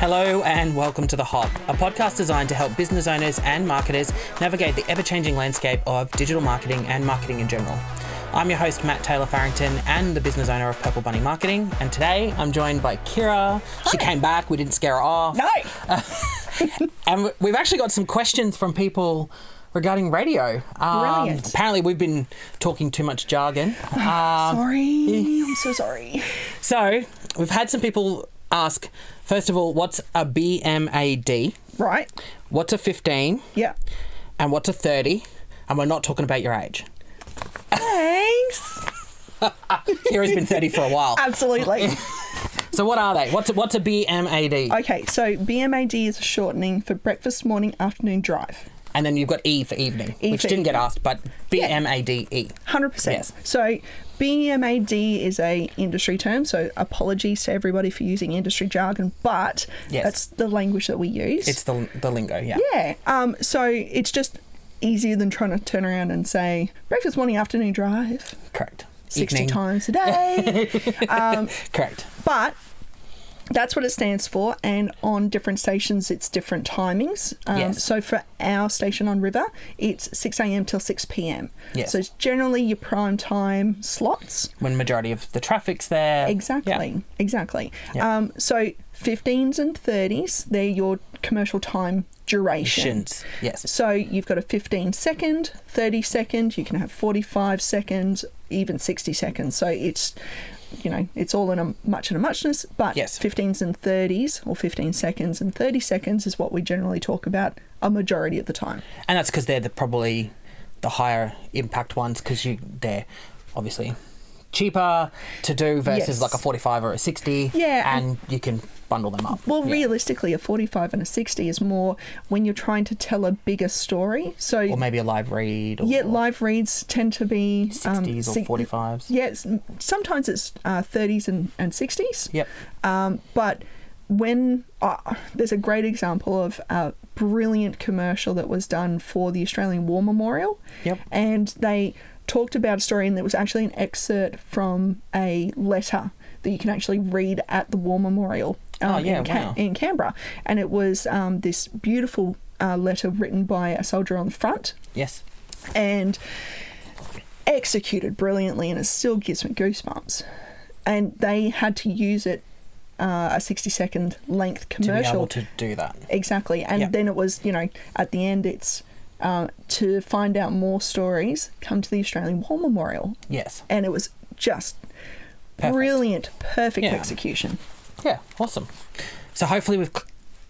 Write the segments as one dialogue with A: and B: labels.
A: Hello and welcome to The Hop, a podcast designed to help business owners and marketers navigate the ever-changing landscape of digital marketing and marketing in general. I'm your host, Matt Taylor Farrington, and the business owner of Purple Bunny Marketing. And today I'm joined by Kira. Hi. She came back. We didn't scare her off.
B: No.
A: And we've actually got some questions from people regarding radio.
B: Brilliant.
A: Apparently we've been talking too much jargon.
B: Sorry. I'm so sorry.
A: So we've had some people ask, first of all, what's a BMAD?
B: Right.
A: What's a 15?
B: Yeah.
A: And what's a 30? And we're not talking about your age.
B: Thanks.
A: Kira's been 30 for a while.
B: Absolutely.
A: So what are they? What's a BMAD?
B: Okay, so BMAD is a shortening for breakfast, morning, afternoon drive.
A: And then you've got E for evening, which didn't get asked, but BMADE.
B: 100%.
A: Yes.
B: So BMAD is a industry term, so apologies to everybody for using industry jargon, but that's the language that we use.
A: It's the lingo, yeah.
B: Yeah. So it's just easier than trying to turn around and say breakfast, morning, afternoon drive.
A: Correct.
B: 60
A: Evening.
B: times a day.
A: Correct.
B: But that's what it stands for, and on different stations it's different timings.
A: Yes.
B: So for our station on River, it's 6 a.m. till 6 p.m.
A: Yes.
B: So it's generally your prime time slots.
A: When majority of the traffic's there.
B: Exactly.
A: Yeah.
B: So 15s and 30s, they're your commercial time duration.
A: Yes.
B: So you've got a 15 second, 30 second, you can have 45 seconds, even 60 seconds. So it's, it's all in a muchness, but 15s and 30s, or 15 seconds and 30 seconds is what we generally talk about a majority of the time.
A: And that's because they're probably the higher impact ones, because they're obviously cheaper to do versus like a 45 or a 60.
B: Yeah.
A: And you can bundle them up.
B: Well, realistically, a 45 and a 60 is more when you're trying to tell a bigger story. So,
A: or maybe a live read. Or
B: live reads tend to be
A: 60s or 45s.
B: Yes, sometimes it's 30s and 60s.
A: Yep.
B: But when there's a great example of a brilliant commercial that was done for the Australian War Memorial.
A: Yep.
B: And they talked about a story, and there was actually an excerpt from a letter that you can actually read at the War Memorial in Canberra. And it was this beautiful letter written by a soldier on the front.
A: Yes.
B: And executed brilliantly, and it still gives me goosebumps. And they had to use it, a 60-second length commercial.
A: To be able to do that.
B: Exactly. And then it was, at the end it's to find out more stories, come to the Australian War Memorial.
A: Yes.
B: And it was just brilliant, perfect execution.
A: Yeah, awesome. So hopefully we've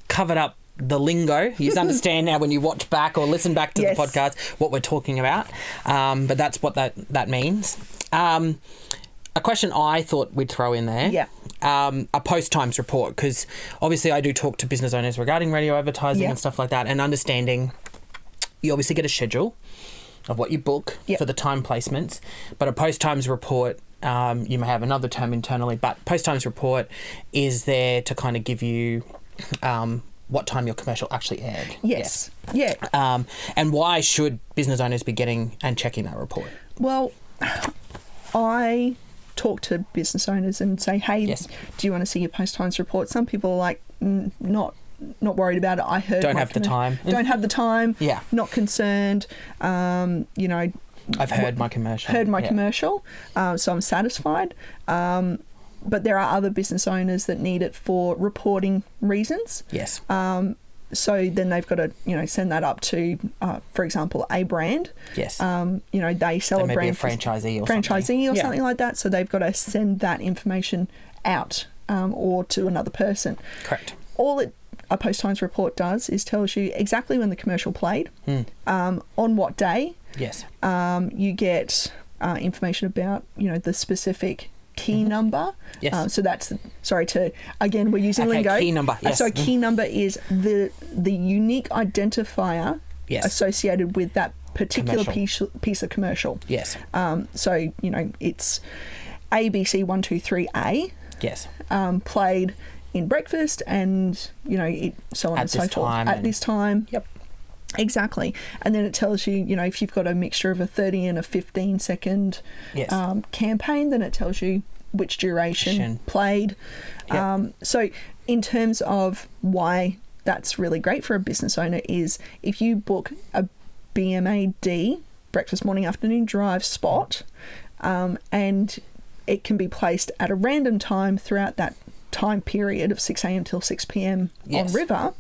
A: covered up the lingo. You understand now when you watch back or listen back to the podcast what we're talking about. But that's what that means. A question I thought we'd throw in there.
B: Yeah.
A: A post-times report, because obviously I do talk to business owners regarding radio advertising and stuff like that, and understanding you obviously get a schedule of what you book for the time placements, but a post-times report, you may have another term internally, but post-times report is there to kind of give you what time your commercial actually aired.
B: Yes. Yeah.
A: And why should business owners be getting and checking that report?
B: Well, I talk to business owners and say, hey, do you want to see your post-times report? Some people are like, not worried about it. I heard
A: don't have the time.
B: Yeah. Not concerned. I've
A: heard my commercial.
B: So I'm satisfied. But there are other business owners that need it for reporting reasons.
A: Yes.
B: So then they've got to, send that up to, for example, a brand.
A: Yes.
B: They sell a brand.
A: A franchisee
B: or something like that. So they've got to send that information out or to another person.
A: Correct.
B: All a post-times report does is tells you exactly when the commercial played, on what day.
A: Yes.
B: You get information about, the specific key number.
A: Yes.
B: So that's, we're using lingo.
A: Key number, yes.
B: So key number is the unique identifier associated with that particular piece of commercial.
A: Yes.
B: It's ABC123A.
A: Yes.
B: Played in breakfast and, so on and so forth. At this time.
A: Yep.
B: Exactly. And then it tells you, if you've got a mixture of a 30 and a 15 second campaign, then it tells you which duration played.
A: Yep.
B: So in terms of why that's really great for a business owner is if you book a BMAD, breakfast, morning, afternoon drive spot, and it can be placed at a random time throughout that time period of 6 a.m. till 6 p.m. on River,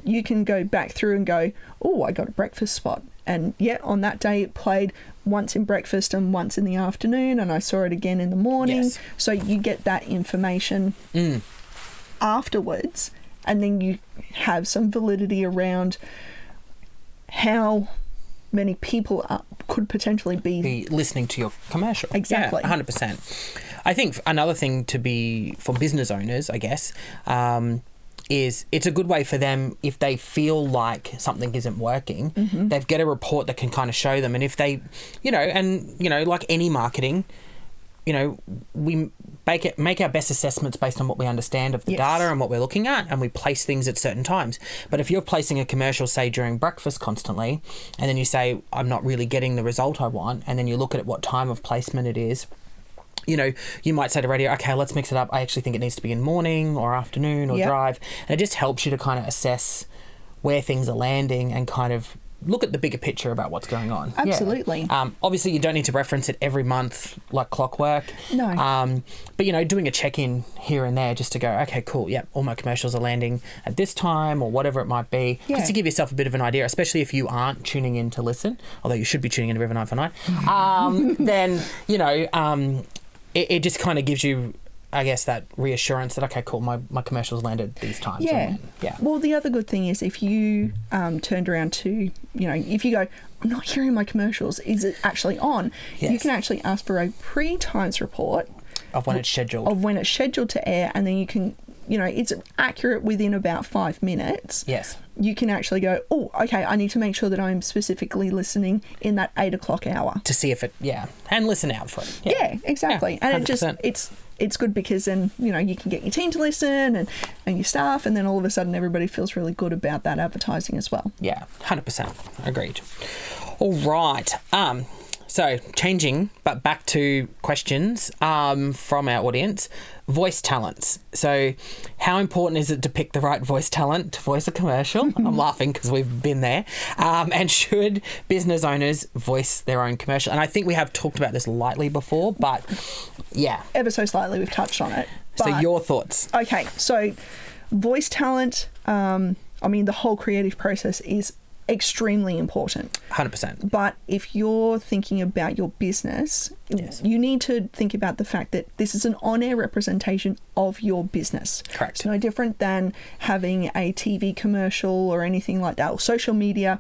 B: you can go back through and go, oh, I got a breakfast spot. And yet on that day it played once in breakfast and once in the afternoon, and I saw it again in the morning. Yes. So you get that information afterwards, and then you have some validity around how many people could potentially be
A: listening to your commercial.
B: Exactly.
A: Yeah, 100%. I think another thing to be for business owners, I guess, is it's a good way for them if they feel like something isn't working, they've got a report that can kind of show them. And if they, like any marketing, we make our best assessments based on what we understand of the data and what we're looking at, and we place things at certain times. But if you're placing a commercial, say, during breakfast constantly, and then you say, I'm not really getting the result I want, and then you look at what time of placement it is, you might say to radio, okay, let's mix it up. I actually think it needs to be in morning or afternoon or drive. And it just helps you to kind of assess where things are landing and kind of look at the bigger picture about what's going on.
B: Absolutely.
A: Yeah. Obviously, you don't need to reference it every month like clockwork.
B: No.
A: But, doing a check-in here and there just to go, okay, cool, all my commercials are landing at this time or whatever it might be, just to give yourself a bit of an idea, especially if you aren't tuning in to listen, although you should be tuning in to River 9 for 9. Then, it just kind of gives you, I guess, that reassurance that, okay, cool, my commercials landed these times.
B: Yeah. Well, the other good thing is if you turned around to, if you go, I'm not hearing my commercials, is it actually on? Yes. You can actually ask for a pre-times report.
A: Of when it's scheduled.
B: Of when it's scheduled to air, and then you can, it's accurate within about 5 minutes.
A: Yes.
B: You can actually go, oh, okay, I need to make sure that I'm specifically listening in that 8 o'clock hour.
A: To see if it, and listen out for it.
B: Yeah, exactly.
A: Yeah,
B: and it's good because then, you can get your team to listen and your staff, and then all of a sudden everybody feels really good about that advertising as well.
A: Yeah, 100%. Agreed. All right. So changing, but back to questions from our audience. Voice talents. So how important is it to pick the right voice talent to voice a commercial? I'm laughing because we've been there. And should business owners voice their own commercial? And I think we have talked about this lightly before, but yeah.
B: Ever so slightly we've touched on it.
A: So your thoughts?
B: Okay, so voice talent, the whole creative process is extremely important.
A: 100%.
B: But if you're thinking about your business, you need to think about the fact that this is an on-air representation of your business.
A: Correct.
B: It's no different than having a TV commercial or anything like that, or social media.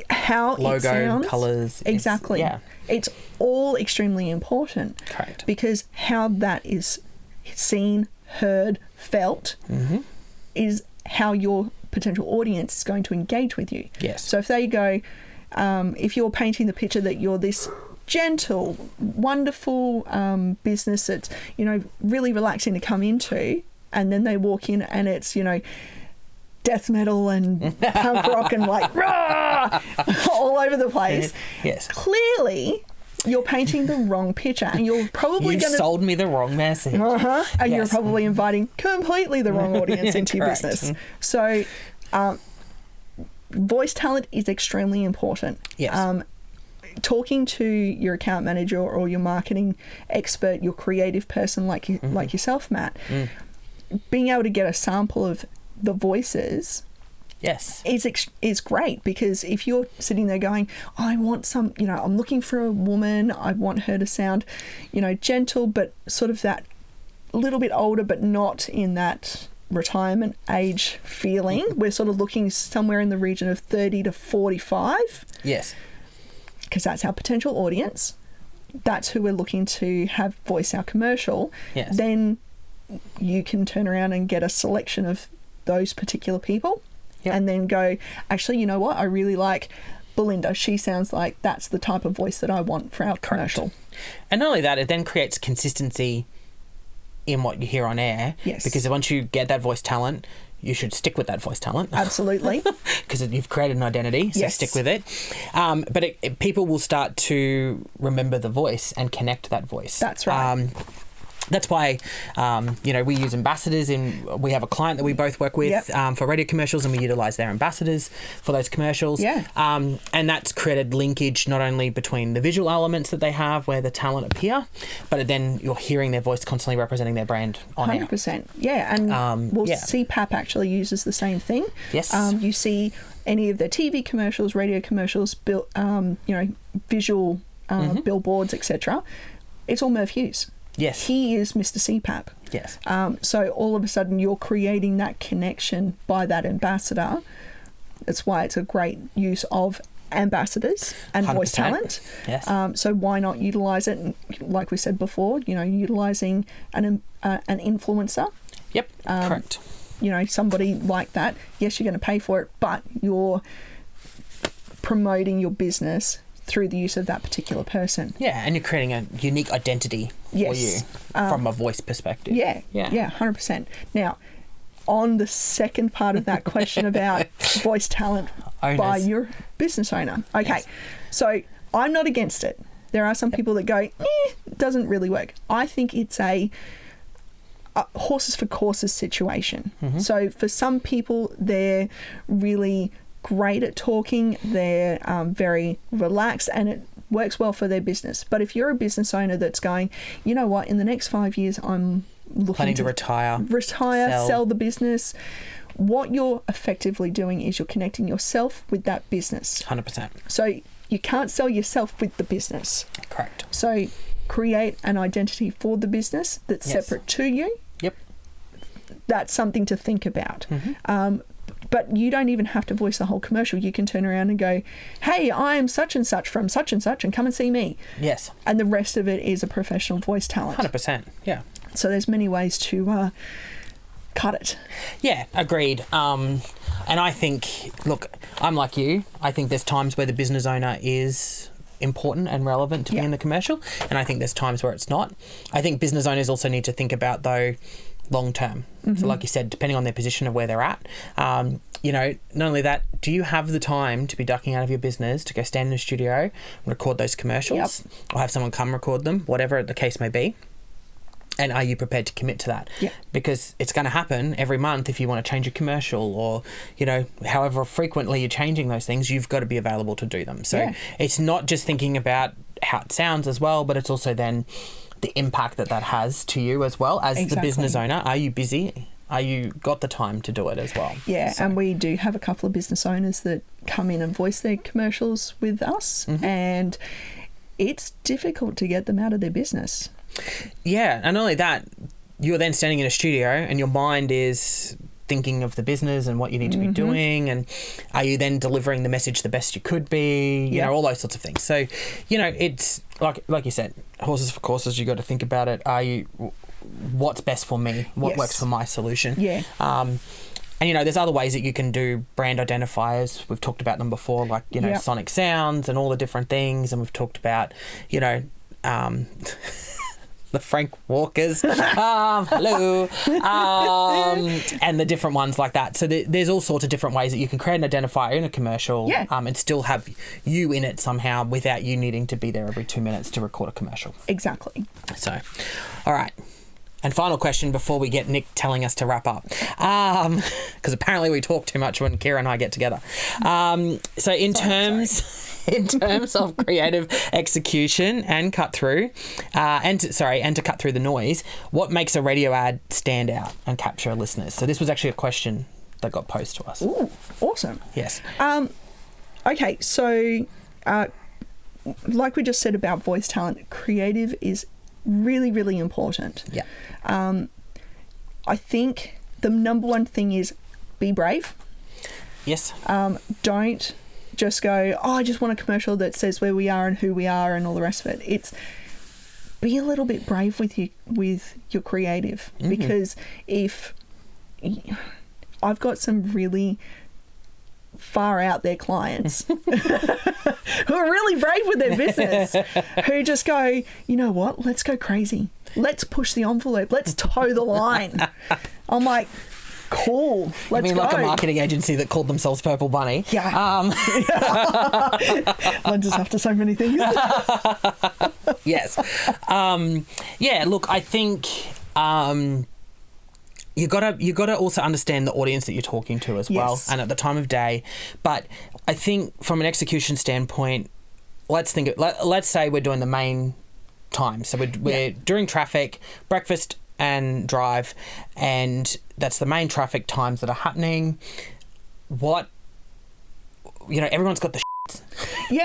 B: How
A: logo,
B: it sounds,
A: colours.
B: Exactly. It's all extremely important.
A: Correct.
B: Because how that is seen, heard, felt is how your potential audience is going to engage with you.
A: Yes.
B: So if they go, if you're painting the picture that you're this gentle, wonderful business that's, really relaxing to come into, and then they walk in and it's, death metal and punk rock and like rah, all over the place.
A: Yes.
B: Clearly, you're painting the wrong picture, and you're probably
A: You've sold me the wrong message.
B: And you're probably inviting completely the wrong audience into your business. So, voice talent is extremely important.
A: Yes.
B: Talking to your account manager or your marketing expert, your creative person like yourself, Matt, being able to get a sample of the voices.
A: Yes.
B: Is great, because if you're sitting there going, I want some, I'm looking for a woman, I want her to sound, gentle, but sort of that little bit older, but not in that retirement age feeling. We're sort of looking somewhere in the region of 30 to 45.
A: Yes.
B: Because that's our potential audience. That's who we're looking to have voice our commercial.
A: Yes.
B: Then you can turn around and get a selection of those particular people. Yep. And then go, actually, you know what? I really like Belinda. She sounds like that's the type of voice that I want for our commercial.
A: And not only that, it then creates consistency in what you hear on air.
B: Yes.
A: Because once you get that voice talent, you should stick with that voice talent.
B: Absolutely.
A: Because you've created an identity, so stick with it. But people will start to remember the voice and connect that voice.
B: That's right.
A: That's why, we use ambassadors. We have a client that we both work with for radio commercials, and we utilise their ambassadors for those commercials.
B: Yeah.
A: And that's created linkage not only between the visual elements that they have where the talent appear, but then you're hearing their voice constantly representing their brand on
B: 100%.
A: air.
B: Yeah. And CPAP actually uses the same thing.
A: Yes.
B: You see any of their TV commercials, radio commercials, visual billboards, etc. It's all Merv Hughes.
A: Yes.
B: He is Mr. CPAP.
A: Yes.
B: So all of a sudden you're creating that connection by that ambassador. That's why it's a great use of ambassadors and 100%. Voice talent.
A: Yes.
B: So why not utilise it? And like we said before, utilising an influencer.
A: Yep. Correct.
B: Somebody like that. Yes, you're going to pay for it, but you're promoting your business through the use of that particular person.
A: Yeah, and you're creating a unique identity for you from a voice perspective.
B: Yeah, 100%. Now, on the second part of that question about voice talent by your business owner. Okay, so I'm not against it. There are some people that go, it doesn't really work. I think it's a horses for courses situation. Mm-hmm. So for some people, they're really great at talking, they're very relaxed, and it works well for their business. But if you're a business owner that's going, you know what, in the next 5 years I'm looking
A: to retire,
B: sell the business, what you're effectively doing is you're connecting yourself with that business.
A: 100%.
B: So you can't sell yourself with the business.
A: Correct.
B: So create an identity for the business that's separate to you.
A: Yep.
B: That's something to think about.
A: Mm-hmm.
B: But you don't even have to voice the whole commercial. You can turn around and go, hey, I'm such and such from such and such, and come and see me.
A: Yes.
B: And the rest of it is a professional voice talent.
A: 100%. Yeah.
B: So there's many ways to cut it.
A: Yeah, agreed. And I think, look, I'm like you. I think there's times where the business owner is important and relevant to be in the commercial, and I think there's times where it's not. I think business owners also need to think about, though, long term. Mm-hmm. So like you said, depending on their position of where they're at, not only that, do you have the time to be ducking out of your business to go stand in a studio and record those commercials, or have someone come record them, whatever the case may be? And are you prepared to commit to that?
B: Yeah.
A: Because it's going to happen every month if you want to change a commercial, or, however frequently you're changing those things, you've got to be available to do them. So it's not just thinking about how it sounds as well, but it's also then the impact that has to you as well as the business owner. Are you busy? Are you got the time to do it as well?
B: Yeah, and we do have a couple of business owners that come in and voice their commercials with us, and it's difficult to get them out of their business.
A: Yeah, and not only that, you're then standing in a studio and your mind is thinking of the business and what you need to be doing, and are you then delivering the message the best you could be, you know, all those sorts of things. So, it's like you said, horses for courses. You got to think about it. What's best for me? What works for my solution?
B: Yeah.
A: And there's other ways that you can do brand identifiers. We've talked about them before, like sonic sounds and all the different things, and we've talked about the Frank Walkers, hello, and the different ones like that. So there's all sorts of different ways that you can create an identifier in a commercial, and still have you in it somehow without you needing to be there every 2 minutes to record a commercial.
B: Exactly.
A: So, all right. And final question before we get Nick telling us to wrap up, because apparently we talk too much when Kira and I get together. So in terms of creative execution and cut through, and to cut through the noise, what makes a radio ad stand out and capture listeners? So this was actually a question that got posed to us.
B: Ooh, awesome.
A: Yes.
B: Okay, so like we just said about voice talent, creative is really, really important.
A: Yeah.
B: I think the number one thing is be brave.
A: Yes.
B: Don't just go, I just want a commercial that says where we are and who we are and all the rest of it. It's be a little bit brave with your creative, because if I've got some really far out there clients who are really brave with their business, who just go, you know what, let's go crazy. Let's push the envelope. Let's toe the line. I'm like, cool. Let's go.
A: Like a marketing agency that called themselves Purple Bunny.
B: Yeah. Lends us after so many things.
A: Yes. Yeah, look, I think you gotta also understand the audience that you're talking to as well, and at the time of day. But I think from an execution standpoint, let's say we're doing the main time. So we're during traffic, breakfast and drive, and that's the main traffic times that are happening. Everyone's got the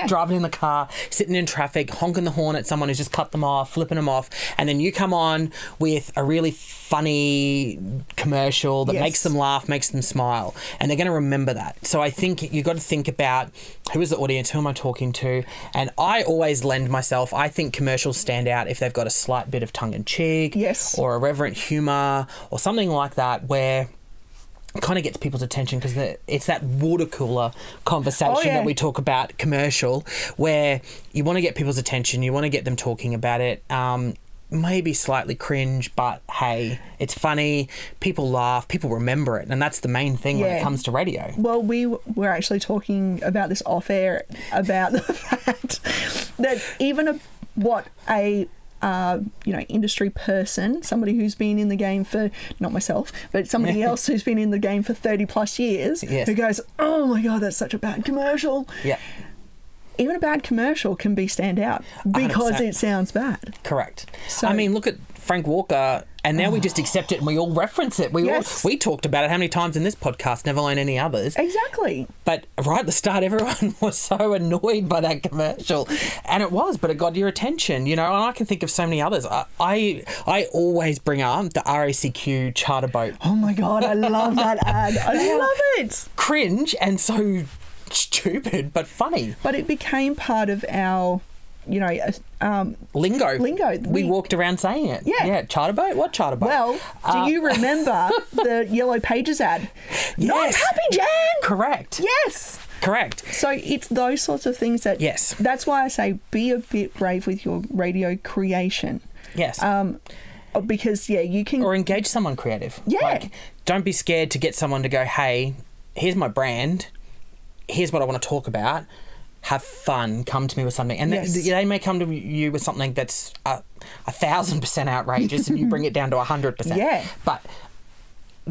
A: driving in the car, sitting in traffic, honking the horn at someone who's just cut them off, flipping them off, and then you come on with a really funny commercial that makes them laugh, makes them smile, and they're going to remember that. So I think you've got to think about who is the audience, who am I talking to, and I always lend myself. I think commercials stand out if they've got a slight bit of tongue-in-cheek or irreverent humour or something like that, where kind of gets people's attention, because it's that water cooler conversation that we talk about, commercial, where you want to get people's attention, you want to get them talking about it, maybe slightly cringe, but hey, it's funny, people laugh, people remember it, and that's the main thing when it comes to radio. Well,
B: we were actually talking about this off air, about the fact that even what a industry person, somebody who's been in the game for, not myself, but somebody else who's been in the game for 30 plus years, who goes, oh my God, that's such a bad commercial. Yeah. Even a bad commercial can be stand out because 100%. It sounds bad.
A: Correct. So, I mean, look at Frank Walker, and now we just accept it and we all reference it. We talked about it how many times in this podcast, never mind any others.
B: Exactly.
A: But right at the start, everyone was so annoyed by that commercial, and it was, but it got your attention, and I can think of so many others. I always bring up the RACQ charter boat.
B: Oh my God, I love that ad. I love it.
A: Cringe and so stupid, but funny.
B: But it became part of our
A: lingo. We walked around saying it. Yeah. Charter boat? What charter boat?
B: Well, do you remember the Yellow Pages ad?
A: Yes.
B: Not Happy Jan!
A: Correct.
B: Yes.
A: Correct.
B: So it's those sorts of things that...
A: Yes.
B: That's why I say be a bit brave with your radio creation.
A: Yes.
B: Because, you can...
A: Or engage someone creative.
B: Yeah.
A: Don't be scared to get someone to go, hey, here's my brand. Here's what I want to talk about. Have fun. Come to me with something. And they may come to you with something that's 1,000% outrageous and you bring it down to 100%.
B: Yeah.
A: But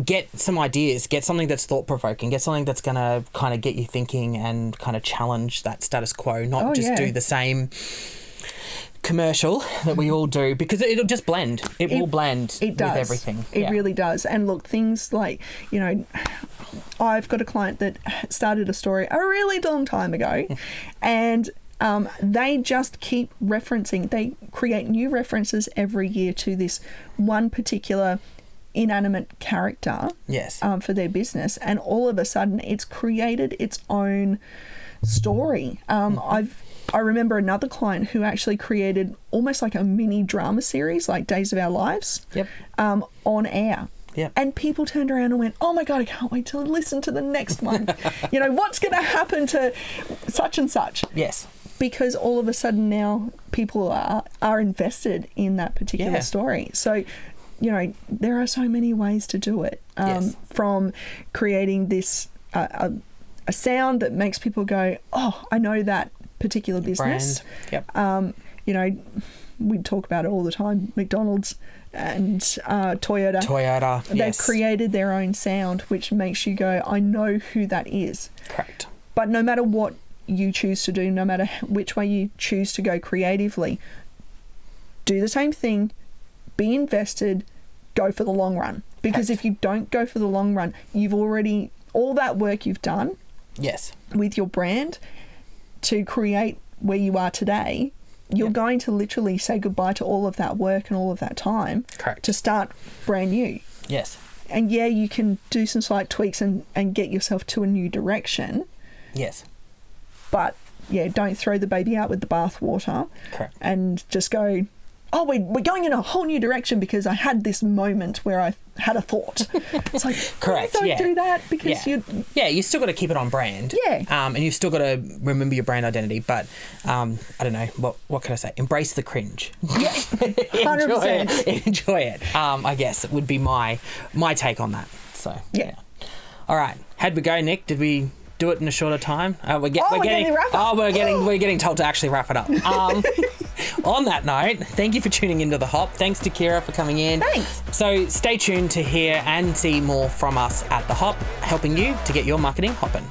A: get some ideas. Get something that's thought-provoking. Get something that's going to kind of get you thinking and kind of challenge that status quo. Not just do the same commercial that we all do, because it'll just blend. It will blend with everything.
B: It really does. And look, things like, I've got a client that started a story a really long time ago, and they just keep referencing. They create new references every year to this one particular inanimate character for their business, and all of a sudden it's created its own story. I remember another client who actually created almost like a mini drama series, like Days of Our Lives, on air.
A: Yep.
B: And people turned around and went, oh my God, I can't wait to listen to the next one. What's going to happen to such and such?
A: Yes.
B: Because all of a sudden now people are invested in that particular story. So, there are so many ways to do it. From creating this, a sound that makes people go, oh, I know that particular business.
A: Brand. Yep.
B: We talk about it all the time. McDonald's and Toyota. They've created their own sound, which makes you go, I know who that is.
A: Correct.
B: But no matter what you choose to do, no matter which way you choose to go creatively, do the same thing, be invested, go for the long run. Because if you don't go for the long run, you've already, all that work you've done with your brand to create where you are today, you're going to literally say goodbye to all of that work and all of that time to start brand new.
A: Yes.
B: And you can do some slight tweaks and get yourself to a new direction.
A: Yes.
B: But, don't throw the baby out with the bathwater.
A: Correct. And
B: just go, oh, we're going in a whole new direction because I had this moment where I had a thought. It's like,
A: correct.
B: Don't do that, because you
A: still got to keep it on brand.
B: Yeah.
A: And you've still got to remember your brand identity. But I don't know, what can I say? Embrace the cringe.
B: Yeah, 100%.
A: Enjoy it. I guess it would be my take on that. So yeah. All right, how'd we go, Nick? Did we do it in a shorter time. We're getting told to actually wrap it up. On that note, thank you for tuning into The Hop. Thanks to Kira for coming in.
B: Thanks.
A: So stay tuned to hear and see more from us at The Hop, helping you to get your marketing hopping.